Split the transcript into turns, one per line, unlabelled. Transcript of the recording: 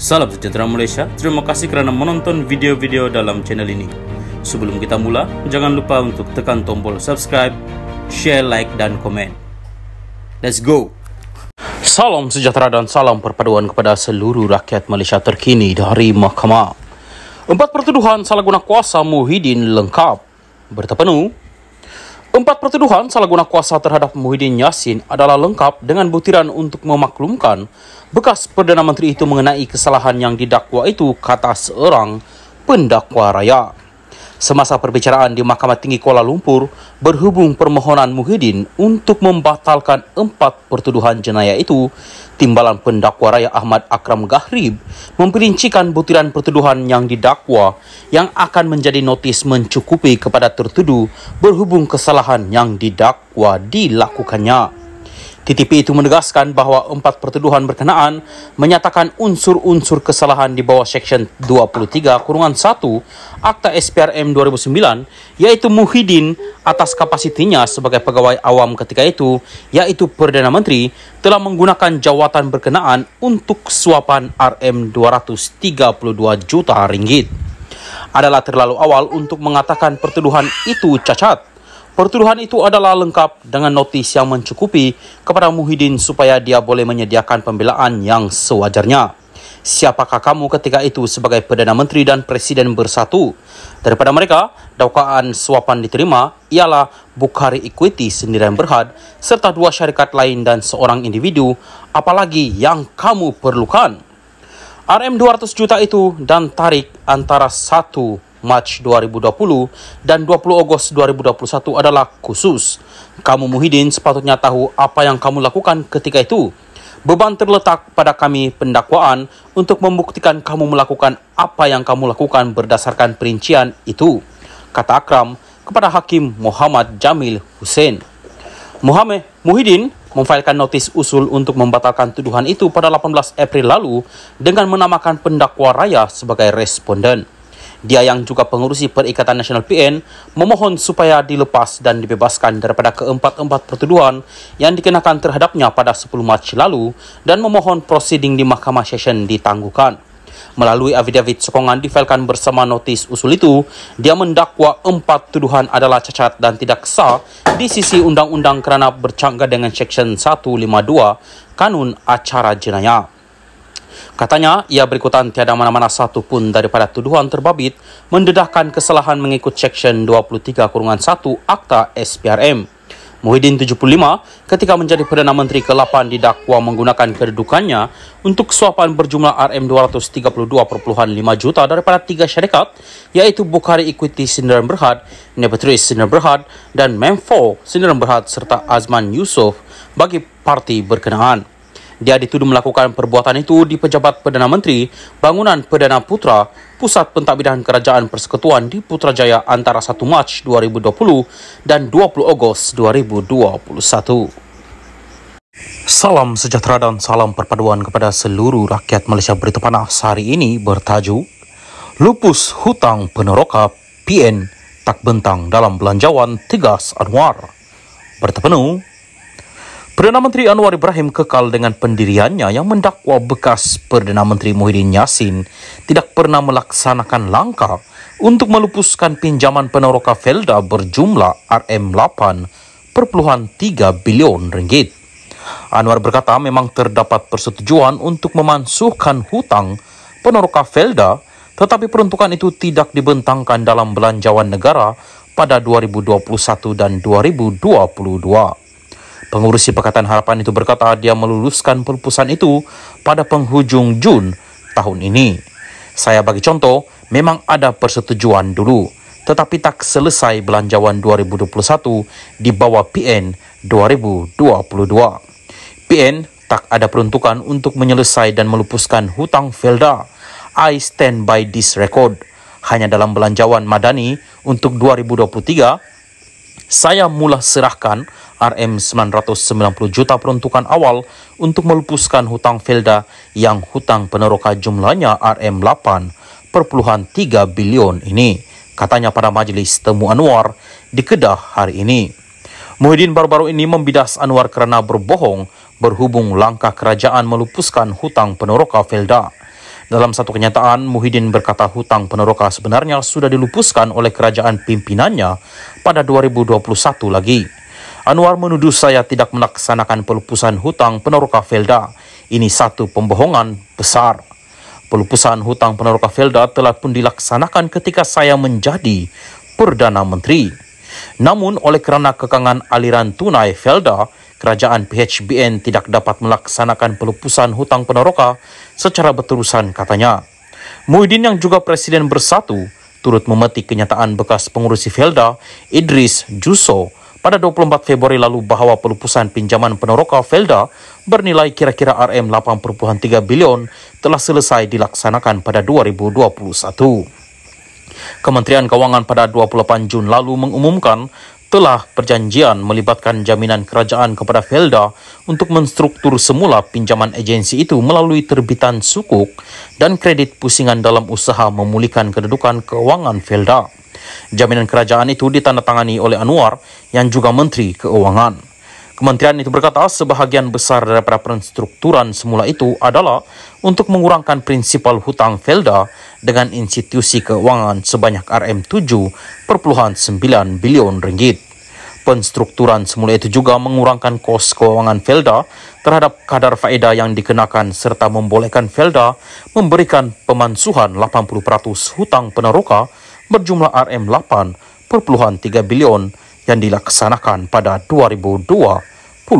Salam sejahtera Malaysia, terima kasih kerana menonton video-video dalam channel ini. Sebelum kita mula, jangan lupa untuk tekan tombol subscribe, share, like dan komen. Let's go! Salam sejahtera dan salam perpaduan kepada seluruh rakyat Malaysia terkini dari Mahkamah. 4 pertuduhan salah guna kuasa Muhyiddin lengkap. Berita penuh. 4 pertuduhan salah guna kuasa terhadap Muhyiddin Yassin adalah lengkap dengan butiran untuk memaklumkan bekas Perdana Menteri itu mengenai kesalahan yang didakwa itu, kata seorang pendakwa raya. Semasa perbicaraan di Mahkamah Tinggi Kuala Lumpur berhubung permohonan Muhyiddin untuk membatalkan 4 pertuduhan jenayah itu, Timbalan Pendakwa Raya Ahmad Akram Gharib memperincikan butiran pertuduhan yang didakwa yang akan menjadi notis mencukupi kepada tertuduh berhubung kesalahan yang didakwa dilakukannya. TTP itu menegaskan bahawa 4 pertuduhan berkenaan menyatakan unsur-unsur kesalahan di bawah Seksyen 23-1 Akta SPRM 2009, iaitu Muhyiddin atas kapasitinya sebagai pegawai awam ketika itu, iaitu Perdana Menteri, telah menggunakan jawatan berkenaan untuk suapan RM232 juta ringgit. Adalah terlalu awal untuk mengatakan pertuduhan itu cacat. Pertuduhan itu adalah lengkap dengan notis yang mencukupi kepada Muhyiddin supaya dia boleh menyediakan pembelaan yang sewajarnya. Siapakah kamu ketika itu sebagai Perdana Menteri dan Presiden bersatu? Daripada mereka, dakwaan suapan diterima ialah Bukhari Equity Sendirian Berhad serta 2 syarikat lain dan seorang individu. Apalagi yang kamu perlukan? RM200 juta itu dan tarik antara 1 Mac 2020 dan 20 Ogos 2021 adalah khusus. Kamu Muhyiddin sepatutnya tahu apa yang kamu lakukan ketika itu. Beban terletak pada kami pendakwaan untuk membuktikan kamu melakukan apa yang kamu lakukan berdasarkan perincian itu, kata Akram kepada Hakim Muhammad Jamil Hussein. Muhyiddin memfailkan notis usul untuk membatalkan tuduhan itu pada 18 April lalu dengan menamakan pendakwa raya sebagai responden. Dia yang juga pengurusi Perikatan Nasional PN memohon supaya dilepas dan dibebaskan daripada keempat-empat pertuduhan yang dikenakan terhadapnya pada 10 Mac lalu dan memohon prosiding di Mahkamah Session ditangguhkan. Melalui affidavit sokongan difailkan bersama notis usul itu, dia mendakwa 4 tuduhan adalah cacat dan tidak sah di sisi undang-undang kerana bercanggah dengan Seksyen 152 Kanun Acara Jenayah. Katanya, ia berikutan tiada mana-mana satu pun daripada tuduhan terbabit mendedahkan kesalahan mengikut Seksyen 23-1 Akta SPRM. Muhyiddin 75 ketika menjadi Perdana Menteri ke-8 didakwa menggunakan kedudukannya untuk suapan berjumlah RM232.5 juta daripada 3 syarikat, iaitu Bukhari Equity Sendirian Berhad, Nepatris Sendirian Berhad dan Memfo Sendirian Berhad serta Azman Yusof bagi parti berkenaan. Dia dituduh melakukan perbuatan itu di Pejabat Perdana Menteri, Bangunan Perdana Putra, Pusat Pentadbiran Kerajaan Persekutuan di Putrajaya antara 1 Mac 2020 dan 20 Ogos 2021. Salam sejahtera dan salam perpaduan kepada seluruh rakyat Malaysia. Berita panas hari ini bertajuk Lupus Hutang Peneroka PN Tak Bentang dalam Belanjawan Tegas Anwar. Berita penuh. Perdana Menteri Anwar Ibrahim kekal dengan pendiriannya yang mendakwa bekas Perdana Menteri Muhyiddin Yassin tidak pernah melaksanakan langkah untuk melupuskan pinjaman peneroka Felda berjumlah RM8.3 bilion ringgit. Anwar berkata memang terdapat persetujuan untuk memansuhkan hutang peneroka Felda, tetapi peruntukan itu tidak dibentangkan dalam belanjawan negara pada 2021 dan 2022. Pengurusi Pakatan Harapan itu berkata dia meluluskan pelupusan itu pada penghujung Jun tahun ini. Saya bagi contoh, memang ada persetujuan dulu, tetapi tak selesai belanjawan 2021 di bawah PN 2022. PN tak ada peruntukan untuk menyelesai dan melupuskan hutang Felda. I stand by this record. Hanya dalam belanjawan madani untuk 2023, saya mula serahkan RM990 juta peruntukan awal untuk melupuskan hutang Felda yang hutang peneroka jumlahnya RM8.3 bilion ini, katanya pada Majlis Temu Anwar di Kedah hari ini. Muhyiddin baru-baru ini membidas Anwar kerana berbohong berhubung langkah kerajaan melupuskan hutang peneroka Felda.
Dalam satu kenyataan, Muhyiddin berkata hutang Peneroka sebenarnya sudah dilupuskan oleh kerajaan pimpinannya pada 2021 lagi. Anwar menuduh saya tidak melaksanakan pelupusan hutang Peneroka Felda. Ini satu pembohongan besar. Pelupusan hutang Peneroka Felda telah pun dilaksanakan ketika saya menjadi Perdana Menteri. Namun oleh kerana kekangan aliran tunai Felda, kerajaan PHBN tidak dapat melaksanakan pelupusan hutang Peneroka secara berterusan, katanya. Muhyiddin yang juga Presiden Bersatu turut memetik kenyataan bekas pengurusi Felda Idris Jusso pada 24 Februari lalu bahawa pelupusan pinjaman Peneroka Felda bernilai kira-kira RM8.3 bilion telah selesai dilaksanakan pada 2021. Kementerian Keuangan pada 28 Jun lalu mengumumkan telah perjanjian melibatkan jaminan kerajaan kepada Felda untuk menstruktur semula pinjaman agensi itu melalui terbitan sukuk dan kredit pusingan dalam usaha memulihkan kedudukan keuangan Felda. Jaminan kerajaan itu ditandatangani oleh Anwar yang juga Menteri Keuangan. Kementerian itu berkata sebahagian besar daripada penstrukturan semula itu adalah untuk mengurangkan prinsipal hutang Felda dengan institusi keuangan sebanyak RM7.9 bilion ringgit. Penstrukturan semula itu juga mengurangkan kos keuangan Felda terhadap kadar faedah yang dikenakan serta membolehkan Felda memberikan pemansuhan 80% hutang Peneroka berjumlah RM8.3 bilion yang dilaksanakan pada 2021.